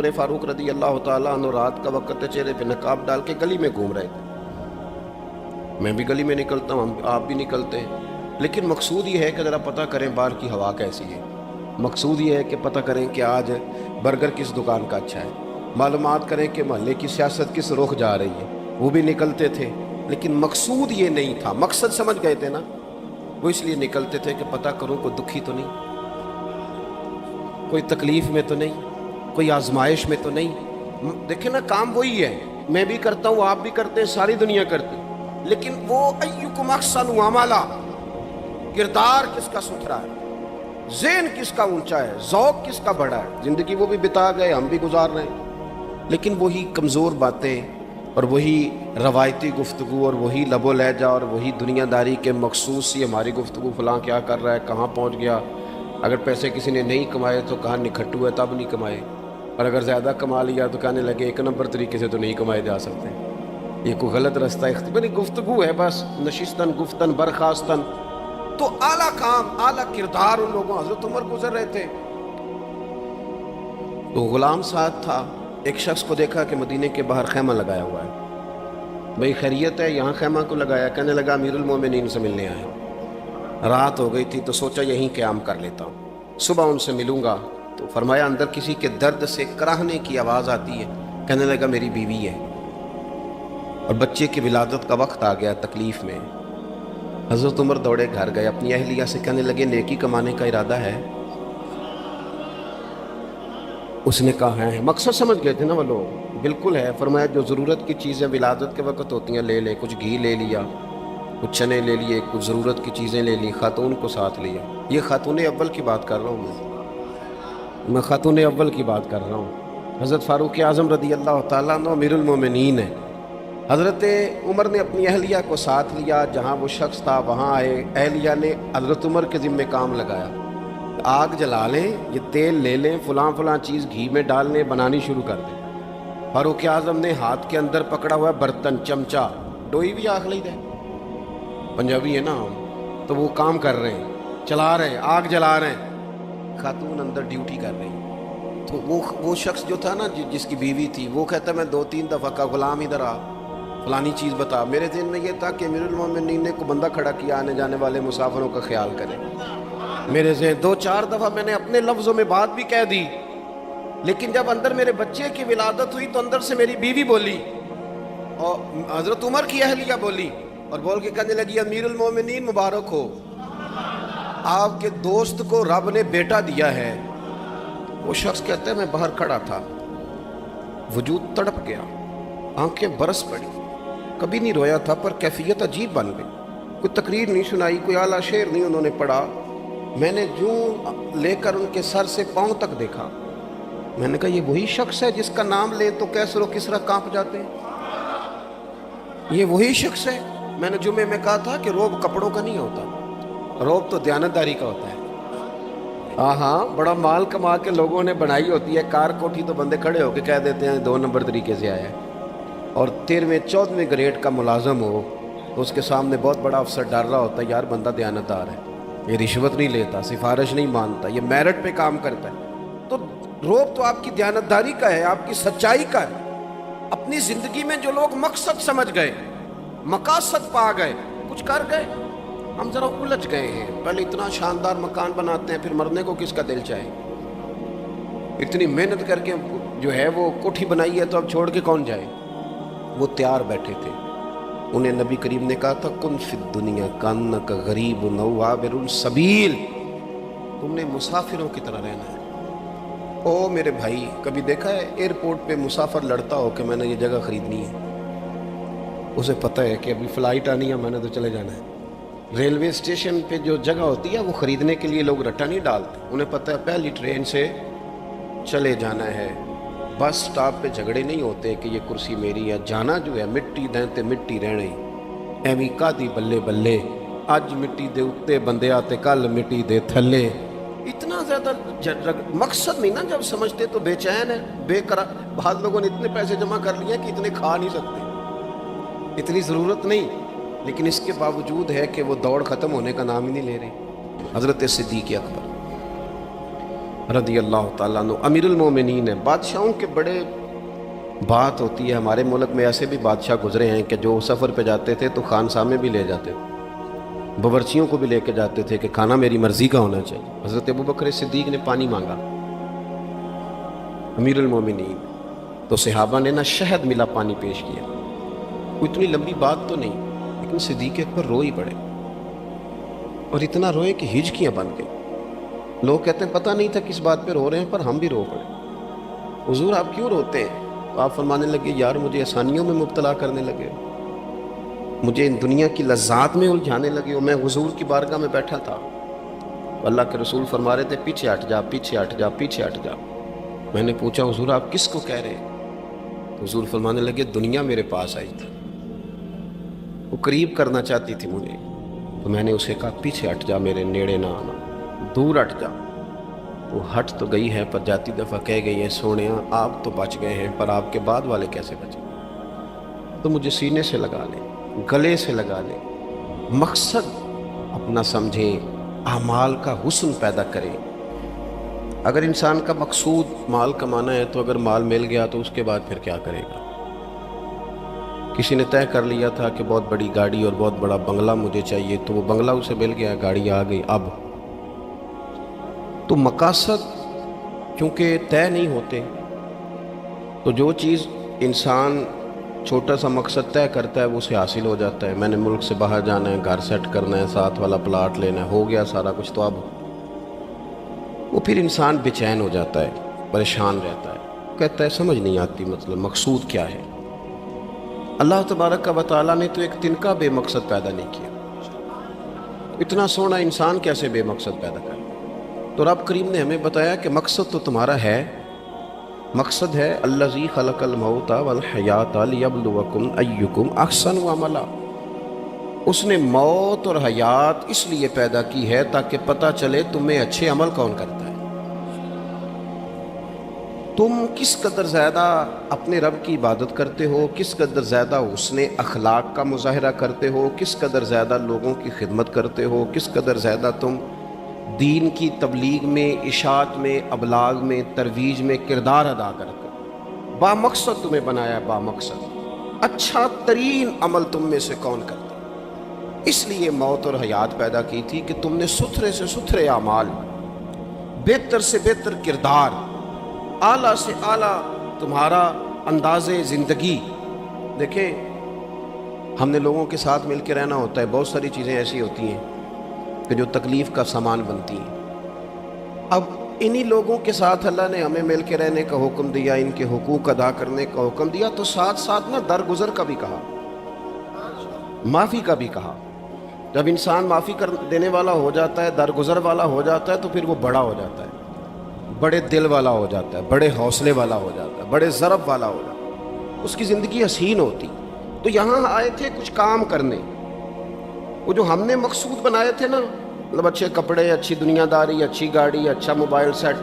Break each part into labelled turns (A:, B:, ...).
A: عمر فاروق رضی اللہ تعالیٰ عنہ رات کا وقت چہرے پہ نقاب ڈال کے گلی میں گھوم رہے تھے. میں بھی گلی میں نکلتا ہوں, آپ بھی نکلتے ہیں, لیکن مقصود یہ ہے کہ ذرا پتہ کریں باہر کی ہوا کیسی ہے. مقصود یہ ہے کہ پتہ کریں کہ آج برگر کس دکان کا اچھا ہے, معلومات کریں کہ محلے کی سیاست کس رخ جا رہی ہے. وہ بھی نکلتے تھے, لیکن مقصود یہ نہیں تھا. مقصد سمجھ گئے تھے نا, وہ اس لیے نکلتے تھے کہ پتہ کروں کوئی دکھی تو نہیں, کوئی تکلیف میں تو نہیں, کوئی آزمائش میں تو نہیں. دیکھیں نا, کام وہی ہے, میں بھی کرتا ہوں, آپ بھی کرتے ہیں, ساری دنیا کرتی, لیکن وہ ایکم احسن عملا, کردار کس کا ستھرا ہے, ذہن کس کا اونچا ہے, ذوق کس کا بڑا ہے. زندگی وہ بھی بتا گئے, ہم بھی گزار رہے ہیں, لیکن وہی کمزور باتیں اور وہی روایتی گفتگو اور وہی لب و لہجہ اور وہی دنیا داری کے مخصوص سی ہماری گفتگو, فلاں کیا کر رہا ہے, کہاں پہنچ گیا, اگر پیسے کسی نے نہیں کمائے تو کہاں نکھٹو ہے تب نہیں کمائے, اور اگر زیادہ کما لیا تو کہنے لگے ایک نمبر طریقے سے تو نہیں کمائے جا سکتے, یہ کوئی غلط رستہ اختیار گفتگو ہے بس, نشستن گفتن برخاستن. تو اعلیٰ کام, اعلیٰ کردار ان لوگوں, حضرت عمر گزر رہے تھے تو غلام ساتھ تھا. ایک شخص کو دیکھا کہ مدینے کے باہر خیمہ لگایا ہوا ہے. بھئی خیریت ہے, یہاں خیمہ کو لگایا؟ کہنے لگا امیر المومنین سے ملنے آئے. رات ہو گئی تھی تو سوچا یہیں قیام کر لیتا ہوں, صبح ان سے ملوں گا. تو فرمایا اندر کسی کے درد سے کراہنے کی آواز آتی ہے. کہنے لگا میری بیوی ہے اور بچے کی ولادت کا وقت آ گیا, تکلیف میں. حضرت عمر دوڑے گھر گئے, اپنی اہلیہ سے کہنے لگے نیکی کمانے کا ارادہ ہے؟ اس نے کہا ہے. مقصد سمجھ گئے تھے نا وہ لوگ, بالکل ہے. فرمایا جو ضرورت کی چیزیں ولادت کے وقت ہوتی ہیں لے لے, کچھ گھی لے لیا, کچھ چنے لے لیے, کچھ ضرورت کی چیزیں لے لی, خاتون کو ساتھ لیا. یہ خاتون اول کی بات کر رہا ہوں میں خاتون اول کی بات کر رہا ہوں. حضرت فاروق اعظم رضی اللہ تعالیٰ عنہ امیر المومنین ہے. حضرت عمر نے اپنی اہلیہ کو ساتھ لیا, جہاں وہ شخص تھا وہاں آئے. اہلیہ نے حضرت عمر کے ذمہ کام لگایا, آگ جلا لیں, یہ تیل لے لیں, فلاں فلاں چیز گھی میں ڈال لیں, بنانی شروع کر دیں. فاروق اعظم نے ہاتھ کے اندر پکڑا ہوا برتن, چمچہ, ڈوئی بھی آخ لی دے, پنجابی ہے نا ہم, تو وہ کام کر رہے ہیں, چلا رہے ہیں, آگ جلا رہے ہیں. خاتون اندر ڈیوٹی کر رہی. تو وہ شخص جو تھا نا, جس کی بیوی تھی, وہ کہتا میں 2-3 دفعہ کا غلام ادھر آ, فلانی چیز بتا. میرے ذہن میں یہ تھا کہ امیر المومنین نے کو بندہ کھڑا کیا آنے جانے والے مسافروں کا خیال کرے. میرے ذہن 2-4 دفعہ میں نے اپنے لفظوں میں بات بھی کہہ دی, لیکن جب اندر میرے بچے کی ولادت ہوئی تو اندر سے میری بیوی بولی اور حضرت عمر کی اہلیہ بولی, اور بول کے کہنے لگی امیر المومنین مبارک ہو, آپ کے دوست کو رب نے بیٹا دیا ہے. وہ شخص کہتا ہے میں باہر کھڑا تھا, وجود تڑپ گیا, آنکھیں برس پڑی, کبھی نہیں رویا تھا پر کیفیت عجیب بن گئی. کوئی تقریر نہیں سنائی, کوئی اعلیٰ شعر نہیں انہوں نے پڑھا. میں نے جوں لے کر ان کے سر سے پاؤں تک دیکھا. میں نے کہا یہ وہی شخص ہے جس کا نام لے تو کیسر و کسرا کانپ جاتے ہیں, یہ وہی شخص ہے. میں نے جمعے میں کہا تھا کہ روب کپڑوں کا نہیں ہوتا, روب تو دیانتداری کا ہوتا ہے. ہاں, بڑا مال کما کے لوگوں نے بنائی ہوتی ہے کار کوٹھی, تو بندے کھڑے ہو کے کہہ دیتے ہیں 2 نمبر طریقے سے آیا ہے. اور 13ویں-14ویں گریڈ کا ملازم ہو تو اس کے سامنے بہت بڑا افسر ڈر رہا ہوتا ہے, یار بندہ دیانتدار ہے, یہ رشوت نہیں لیتا, سفارش نہیں مانتا, یہ میرٹ پہ کام کرتا ہے. تو روب تو آپ کی دیانتداری کا ہے, آپ کی سچائی کا ہے. اپنی زندگی میں جو لوگ مقصد سمجھ گئے, مقاصد پا گئے, کچھ کر گئے, ہم ذرا الجھ گئے ہیں. پہلے اتنا شاندار مکان بناتے ہیں, پھر مرنے کو کس کا دل چاہے. اتنی محنت کر کے جو ہے وہ کوٹھی بنائی ہے تو اب چھوڑ کے کون جائے. وہ تیار بیٹھے تھے. انہیں نبی کریم نے کہا تھا کن فی الدنیا کانک غریب او عابر السبیل, تم نے مسافروں کی طرح رہنا ہے. او میرے بھائی, کبھی دیکھا ہے ایئرپورٹ پہ مسافر لڑتا ہو کہ میں نے یہ جگہ خریدنی ہے؟ اسے پتہ ہے کہ ابھی فلائٹ آنی ہے, میں نے تو چلے جانا ہے. ریلوے اسٹیشن پہ جو جگہ ہوتی ہے وہ خریدنے کے لیے لوگ رٹا نہیں ڈالتے, انہیں پتہ ہے پہلی ٹرین سے چلے جانا ہے. بس سٹاپ پہ جھگڑے نہیں ہوتے کہ یہ کرسی میری ہے, جانا جو ہے مٹی دیں تے مٹی رہنے. ایویں کادی بلے بلے, اج مٹی دے اتے بندے آتے کل مٹی دے تھلے. اتنا زیادہ مقصد نہیں نا, جب سمجھتے تو بے چین ہے, بے قرار. بعض لوگوں نے اتنے پیسے جمع کر لیے کہ اتنے کھا نہیں سکتے, اتنی ضرورت نہیں, لیکن اس کے باوجود ہے کہ وہ دوڑ ختم ہونے کا نام ہی نہیں لے رہی. حضرت صدیق اکبر رضی اللہ تعالیٰ عنہ امیر المومنین ہے، بادشاہوں کے بڑے بات ہوتی ہے۔ ہمارے ملک میں ایسے بھی بادشاہ گزرے ہیں کہ جو سفر پہ جاتے تھے تو خانسامے میں بھی لے جاتے تھے، باورچیوں کو بھی لے کے جاتے تھے کہ کھانا میری مرضی کا ہونا چاہیے۔ حضرت ابوبکر صدیق نے پانی مانگا، امیر المومنین، تو صحابہ نے نہ شہد ملا پانی پیش کیا۔ کوئی اتنی لمبی بات تو نہیں، لیکن صدیق اکبر رو ہی پڑے، اور اتنا روئے کہ ہجکیاں بن گئی۔ لوگ کہتے ہیں پتہ نہیں تھا کس بات پہ رو رہے ہیں، پر ہم بھی رو پڑے۔ حضور آپ کیوں روتے ہیں؟ تو آپ فرمانے لگے یار مجھے آسانیوں میں مبتلا کرنے لگے، مجھے ان دنیا کی لذات میں الجھانے لگے ہو۔ میں حضور کی بارگاہ میں بیٹھا تھا، اللہ کے رسول فرما رہے تھے پیچھے ہٹ جا، پیچھے ہٹ جا، پیچھے ہٹ جا۔ میں نے پوچھا حضور آپ کس کو کہہ رہے ہیں؟ تو حضور فرمانے لگے دنیا میرے پاس آئی تھی، وہ قریب کرنا چاہتی تھی مجھے، تو میں نے اسے کہا پیچھے ہٹ جا، میرے نیڑے نہ آنا، دور ہٹ جا۔ وہ ہٹ تو گئی ہے، پر جاتی دفعہ کہہ گئی ہے سونیا آپ تو بچ گئے ہیں، پر آپ کے بعد والے کیسے بچے؟ تو مجھے سینے سے لگا لے، گلے سے لگا لے، مقصد اپنا سمجھیں، اعمال کا حسن پیدا کریں۔ اگر انسان کا مقصود مال کمانا ہے تو اگر مال مل گیا تو اس کے بعد پھر کیا کرے گا؟ کسی نے طے کر لیا تھا کہ بہت بڑی گاڑی اور بہت بڑا بنگلہ مجھے چاہیے، تو وہ بنگلہ اسے مل گیا، گاڑی آ گئی۔ اب تو مقاصد چونکہ طے نہیں ہوتے، تو جو چیز انسان چھوٹا سا مقصد طے کرتا ہے وہ اسے حاصل ہو جاتا ہے۔ میں نے ملک سے باہر جانا ہے، گھر سیٹ کرنا ہے، ساتھ والا پلاٹ لینا ہے، ہو گیا سارا کچھ، تو اب وہ پھر انسان بے چین ہو جاتا ہے، پریشان رہتا ہے، کہتا ہے سمجھ نہیں آتی مطلب مقصود کیا ہے۔ اللہ تبارک و تعالیٰ نے تو ایک تنکا بے مقصد پیدا نہیں کیا، اتنا سونا انسان کیسے بے مقصد پیدا کرے؟ تو رب کریم نے ہمیں بتایا کہ مقصد تو تمہارا ہے، مقصد ہے الذی خلق الموت والحیات لیبلوکم ایکم احسن عملا۔ اس نے موت اور حیات اس لیے پیدا کی ہے تاکہ پتہ چلے تمہیں اچھے عمل کون کرتا ہے، تم کس قدر زیادہ اپنے رب کی عبادت کرتے ہو، کس قدر زیادہ حسن اخلاق کا مظاہرہ کرتے ہو، کس قدر زیادہ لوگوں کی خدمت کرتے ہو، کس قدر زیادہ تم دین کی تبلیغ میں، اشاعت میں، ابلاغ میں، ترویج میں کردار ادا کرتے ہو۔ با مقصد تمہیں بنایا، با مقصد اچھا ترین عمل تم میں سے کون کرتا ہے؟ اس لیے موت اور حیات پیدا کی تھی کہ تم نے ستھرے سے ستھرے اعمال، بہتر سے بہتر کردار، اعلیٰ سے اعلیٰ تمہارا انداز زندگی۔ دیکھیں ہم نے لوگوں کے ساتھ مل کے رہنا ہوتا ہے، بہت ساری چیزیں ایسی ہوتی ہیں کہ جو تکلیف کا سامان بنتی ہیں۔ اب انہی لوگوں کے ساتھ اللہ نے ہمیں مل کے رہنے کا حکم دیا، ان کے حقوق ادا کرنے کا حکم دیا، تو ساتھ ساتھ نہ درگزر کا بھی کہا، معافی کا بھی کہا۔ جب انسان معافی کر دینے والا ہو جاتا ہے، درگزر والا ہو جاتا ہے، تو پھر وہ بڑا ہو جاتا ہے، بڑے دل والا ہو جاتا ہے، بڑے حوصلے والا ہو جاتا ہے، بڑے ضرب والا ہو جاتا ہے، اس کی زندگی حسین ہوتی۔ تو یہاں آئے تھے کچھ کام کرنے، وہ جو ہم نے مقصود بنائے تھے نا، مطلب اچھے کپڑے، اچھی دنیا داری، اچھی گاڑی، اچھا موبائل سیٹ،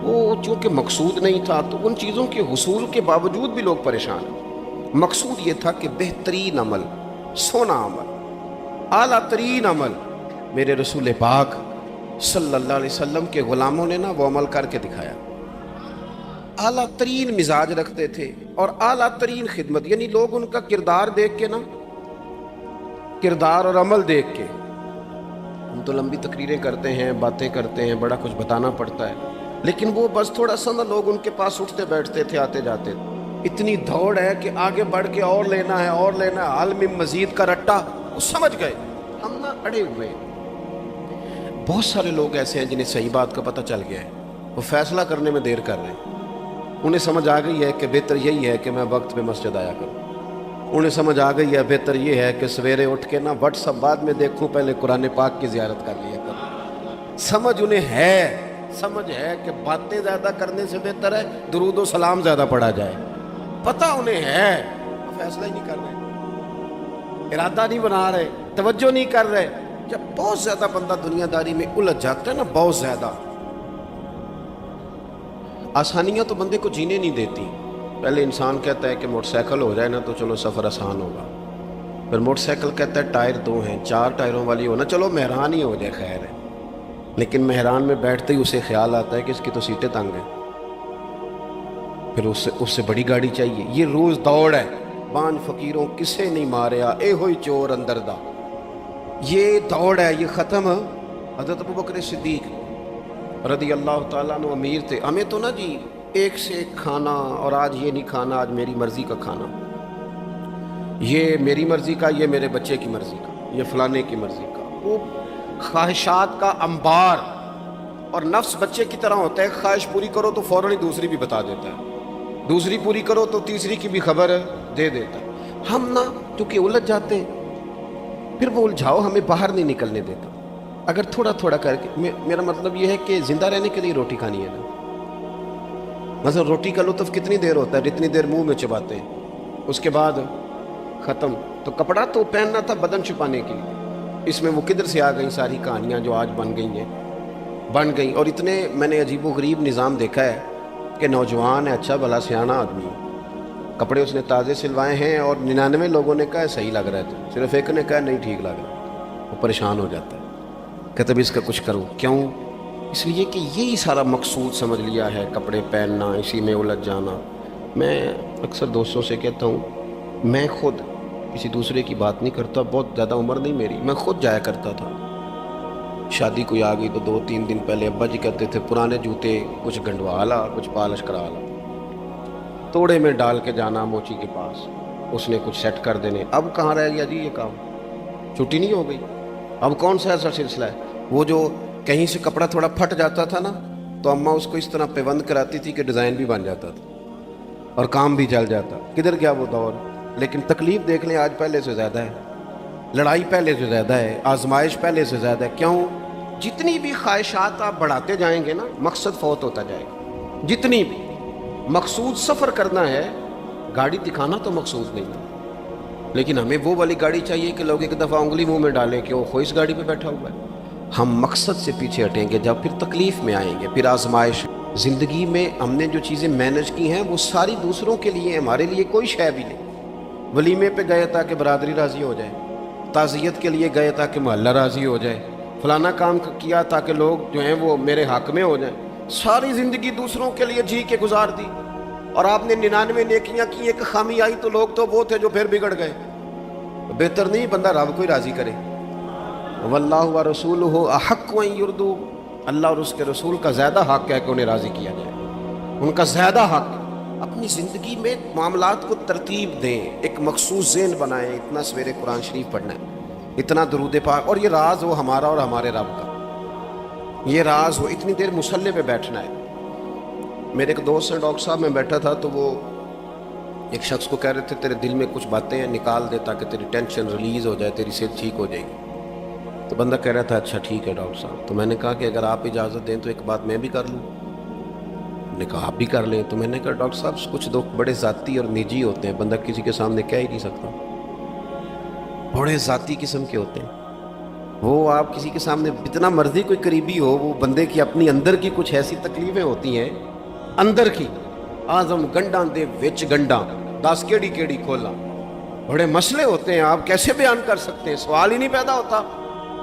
A: وہ چونکہ مقصود نہیں تھا تو ان چیزوں کے حصول کے باوجود بھی لوگ پریشان ہیں۔ مقصود یہ تھا کہ بہترین عمل، سونا عمل، اعلیٰ ترین عمل میرے رسول پاک صلی اللہ علیہ وسلم کے غلاموں نے نا وہ عمل کر کے دکھایا۔ اعلیٰ ترین مزاج رکھتے تھے اور اعلیٰ ترین خدمت، یعنی لوگ ان کا کردار دیکھ کے نا، کردار اور عمل دیکھ کے، ہم تو لمبی تقریریں کرتے ہیں، باتیں کرتے ہیں، بڑا کچھ بتانا پڑتا ہے، لیکن وہ بس تھوڑا سا نا لوگ ان کے پاس اٹھتے بیٹھتے تھے، آتے جاتے تھے، اتنی دوڑ ہے کہ آگے بڑھ کے اور لینا ہے اور لینا ہے، حال میں مزید کا رٹا، وہ سمجھ گئے، ہم نا اڑے ہوئے۔ بہت سارے لوگ ایسے ہیں جنہیں صحیح بات کا پتہ چل گیا ہے، وہ فیصلہ کرنے میں دیر کر رہے ہیں، انہیں سمجھ آ گئی ہے کہ بہتر یہی ہے کہ میں وقت پہ مسجد آیا کروں، انہیں سمجھ آ گئی ہے بہتر یہ ہے کہ سویرے اٹھ کے نا واٹس ایپ بعد میں دیکھوں، پہلے قرآن پاک کی زیارت کر لیا کروں۔ سمجھ انہیں ہے، سمجھ ہے کہ باتیں زیادہ کرنے سے بہتر ہے درود و سلام زیادہ پڑھا جائے، پتہ انہیں ہے، وہ فیصلہ ہی نہیں کر رہے، ارادہ نہیں بنا رہے، توجہ نہیں کر رہے۔ جب بہت زیادہ بندہ دنیا داری میں الجھ جاتا ہے نا، بہت زیادہ، آسانیاں تو بندے کو جینے نہیں دیتی۔ پہلے انسان کہتا ہے کہ موٹر سائیکل ہو جائے نا تو چلو سفر آسان ہوگا، پھر موٹر سائیکل کہتا ہے ٹائر 2 ہیں، 4 ٹائروں والی ہو نا، چلو مہران ہی ہو جائے خیر ہے، لیکن مہران میں بیٹھتے ہی اسے خیال آتا ہے کہ اس کی تو سیٹیں تنگ ہیں، پھر اس سے بڑی گاڑی چاہیے۔ یہ روز دوڑ ہے، بانج فقیروں کسے نہیں ماریا اے ہوئی چور اندر دا، یہ دوڑ ہے، یہ ختم۔ حضرت ابوبکر صدیق رضی اللہ تعالیٰ عنہ امیر تھے، ہمیں تو نا جی ایک سے ایک کھانا، اور آج یہ نہیں کھانا، آج میری مرضی کا کھانا، یہ میری مرضی کا، یہ میرے بچے کی مرضی کا، یہ فلانے کی مرضی کا، وہ خواہشات کا انبار۔ اور نفس بچے کی طرح ہوتا ہے، خواہش پوری کرو تو فوراً ہی دوسری بھی بتا دیتا ہے، دوسری پوری کرو تو تیسری کی بھی خبر دے دیتا ہے۔ ہم نا کیونکہ الجھ جاتے ہیں، پھر وہ الجھاؤ ہمیں باہر نہیں نکلنے دیتا۔ اگر تھوڑا تھوڑا کر کے، میرا مطلب یہ ہے کہ زندہ رہنے کے لیے روٹی کھانی ہے نا، مثلا روٹی کا لطف کتنی دیر ہوتا ہے، جتنی دیر منہ میں چباتے ہیں، اس کے بعد ختم۔ تو کپڑا تو پہننا تھا بدن چھپانے کے لیے، اس میں وہ کدھر سے آ گئیں ساری کہانیاں جو آج بن گئیں۔ اور اتنے میں نے عجیب و غریب نظام دیکھا ہے کہ نوجوان ہے، اچھا بھلا سیاںا آدمی، کپڑے اس نے تازے سلوائے ہیں، اور 99 لوگوں نے کہا صحیح لگ رہا ہے، تو صرف ایک نے کہا نہیں ٹھیک لگ رہا ہے، وہ پریشان ہو جاتا ہے، کہتا بھی اس کا کچھ کروں۔ کیوں؟ اس لیے کہ یہی سارا مقصود سمجھ لیا ہے، کپڑے پہننا، اسی میں الجھ جانا۔ میں اکثر دوستوں سے کہتا ہوں، میں خود کسی دوسرے کی بات نہیں کرتا، بہت زیادہ عمر نہیں میری، میں خود جایا کرتا تھا، شادی کوئی آ گئی تو 2-3 دن پہلے ابا جی کہتے تھے پرانے جوتے کچھ گنڈوا لا، کچھ پالش کرا لا، توڑے میں ڈال کے جانا موچی کے پاس، اس نے کچھ سیٹ کر دینے۔ اب کہاں رہ گیا جی یہ کام، چھٹی نہیں ہو گئی، اب کون سا ایسا سلسلہ ہے؟ وہ جو کہیں سے کپڑا تھوڑا پھٹ جاتا تھا نا، تو اماں اس کو اس طرح پیوند کراتی تھی کہ ڈیزائن بھی بن جاتا تھا اور کام بھی چل جاتا۔ کدھر گیا وہ دور؟ لیکن تکلیف دیکھ لیں، آج پہلے سے زیادہ ہے، لڑائی پہلے سے زیادہ ہے، آزمائش پہلے سے زیادہ ہے۔ کیوں؟ جتنی بھی خواہشات آپ بڑھاتے جائیں گے نا، مقصد فوت ہوتا جائے گا۔ جتنی بھی مقصود سفر کرنا ہے، گاڑی دکھانا تو مقصود نہیں ہے، لیکن ہمیں وہ والی گاڑی چاہیے کہ لوگ ایک دفعہ انگلی منہ میں ڈالیں کہ وہ خود اس گاڑی پہ بیٹھا ہوا ہے۔ ہم مقصد سے پیچھے ہٹیں گے جب پھر تکلیف میں آئیں گے، پھر آزمائش۔ زندگی میں ہم نے جو چیزیں مینج کی ہیں وہ ساری دوسروں کے لیے، ہمارے لیے کوئی شے بھی نہیں۔ ولیمے پہ گئے تاکہ برادری راضی ہو جائے، تعزیت کے لیے گئے تاکہ محلہ راضی ہو جائے، فلانا کام کیا تاکہ لوگ جو ہیں وہ میرے حق میں ہو جائیں۔ ساری زندگی دوسروں کے لیے جی کے گزار دی، اور آپ نے 99 نیکیاں کی، ایک خامی آئی تو لوگ تو وہ تھے جو پھر بگڑ گئے۔ بہتر نہیں بندہ رب کو ہی راضی کرے۔ واللہ ورسولہ احق ان یرضوا، اللہ اور اس کے رسول کا زیادہ حق ہے کہ انہیں راضی کیا جائے، ان کا زیادہ حق۔ اپنی زندگی میں معاملات کو ترتیب دیں، ایک مخصوص ذہن بنائیں، اتنا سویرے قرآن شریف پڑھنا ہے، اتنا درود پاک، اور یہ راز ہو ہمارا اور ہمارے رب کا، یہ راز ہو، اتنی دیر مصلی پہ بیٹھنا ہے۔ میرے ایک دوست ہیں ڈاکٹر صاحب، میں بیٹھا تھا تو وہ ایک شخص کو کہہ رہے تھے تیرے دل میں کچھ باتیں ہیں نکال دے تاکہ تیری ٹینشن ریلیز ہو جائے، تیری صحت ٹھیک ہو جائے گی۔ تو بندہ کہہ رہا تھا اچھا ٹھیک ہے ڈاکٹر صاحب۔ تو میں نے کہا کہ اگر آپ اجازت دیں تو ایک بات میں بھی کر لوں؟ نے کہا آپ بھی کر لیں۔ تو میں نے کہا ڈاکٹر صاحب کچھ دکھ بڑے ذاتی اور نجی ہوتے ہیں، بندہ کسی کے سامنے کہہ ہی نہیں سکتا، بڑے ذاتی قسم کے ہوتے ہیں، وہ آپ کسی کے سامنے جتنا مرضی کوئی قریبی ہو، وہ بندے کی اپنی اندر کی کچھ ایسی تکلیفیں ہوتی ہیں اندر کی، آزم گنڈاں دے وچ گنڈاں 10 کیڑی کیڑی کھولا، بڑے مسئلے ہوتے ہیں، آپ کیسے بیان کر سکتے ہیں، سوال ہی نہیں پیدا ہوتا۔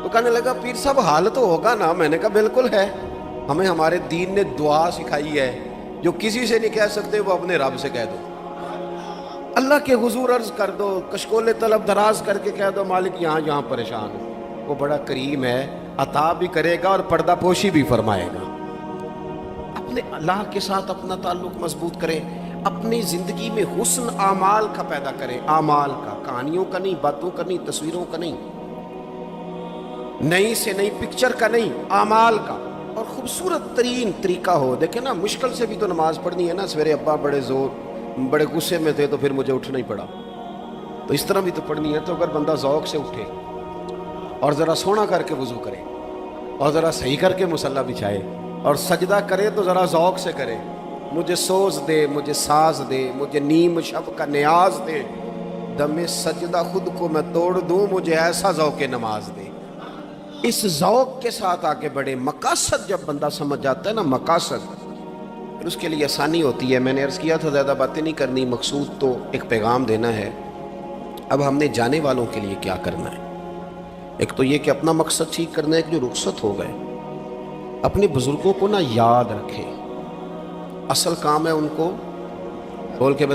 A: تو کہنے لگا پیر صاحب حال تو ہوگا نا؟ میں نے کہا بالکل ہے، ہمیں ہمارے دین نے دعا سکھائی ہے، جو کسی سے نہیں کہہ سکتے وہ اپنے رب سے کہہ دو، اللہ کے حضور عرض کر دو، کشکول طلب دراز کر کے کہہ دو مالک یہاں پریشان ہو، وہ بڑا کریم ہے، عطا بھی کرے گا اور پردہ پوشی بھی فرمائے گا۔ اپنے اللہ کے ساتھ اپنا تعلق مضبوط کریں، اپنی زندگی میں حسن اعمال کا پیدا کریں، اعمال کا، کہانیوں کا نہیں، باتوں کا نہیں، تصویروں کا نہیں، نئی سے نئی پکچر کا نہیں، اعمال کا، اور خوبصورت ترین طریقہ ہو۔ دیکھیں نا، مشکل سے بھی تو نماز پڑھنی ہے نا، سویرے ابا بڑے غصے میں تھے تو پھر مجھے اٹھنا ہی پڑا، تو اس طرح بھی تو پڑھنی ہے۔ تو اگر بندہ ذوق سے اٹھے اور ذرا سونا کر کے وضو کرے اور ذرا صحیح کر کے مصلی بچھائے اور سجدہ کرے تو ذرا ذوق سے کرے، مجھے سوز دے، مجھے ساز دے، مجھے نیم شب کا نیاز دے، دم سجدہ خود کو میں توڑ دوں، مجھے ایسا ذوق نماز دے۔ اس ذوق کے ساتھ آگے بڑھے۔ مقاصد جب بندہ سمجھ جاتا ہے نا، مقاصد، پھر اس کے لیے آسانی ہوتی ہے۔ میں نے عرض کیا تھا زیادہ باتیں نہیں کرنی، مقصود تو ایک پیغام دینا ہے۔ اب ہم نے جانے والوں کے لیے کیا کرنا ہے؟ ایک تو یہ کہ اپنا مقصد ٹھیک کرنا ہے کہ جو رخصت ہو گئے اپنے بزرگوں کو نہ یاد رکھیں، اصل کام ہے ان کو کھول کے